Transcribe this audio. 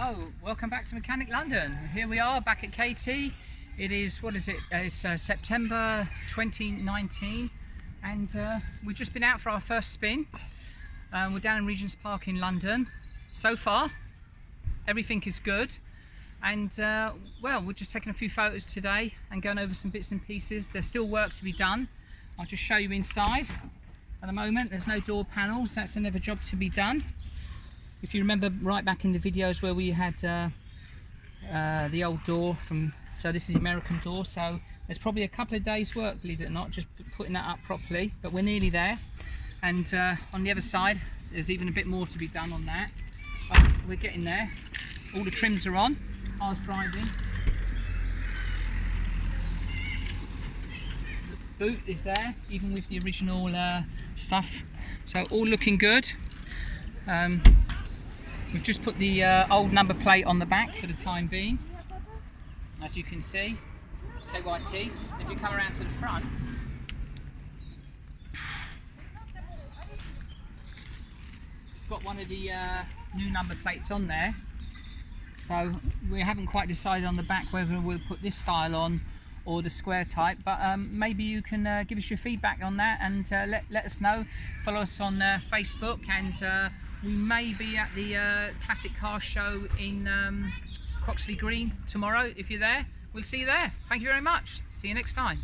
Hello, welcome back to Mechanic London. Here we are back at KATY. It is, what is it? It's September 2019 and we've just been out for our first spin. We're down in Regents Park in London. So far, everything is good. And well, we're just taking a few photos today and going over some bits and pieces. There's still work to be done. I'll just show you inside. At the moment, there's no door panels. That's another job to be done. If you remember right back in the videos where we had the old door from, so this is the American door, so there's probably a couple of days work, believe it or not, just putting that up properly, but we're nearly there. And on the other side there's even a bit more to be done on that, but we're getting there. All the trims are on, car's driving, the boot is there even with the original stuff, so all looking good. We've just put the old number plate on the back for the time being, as you can see, KATY. If you come around to the front, it's got one of the new number plates on there, so we haven't quite decided on the back whether we'll put this style on or the square type, but maybe you can give us your feedback on that and let us know. Follow us on Facebook, and we may be at the Classic Car Show in Croxley Green tomorrow. If you're there, we'll see you there. Thank you very much. See you next time.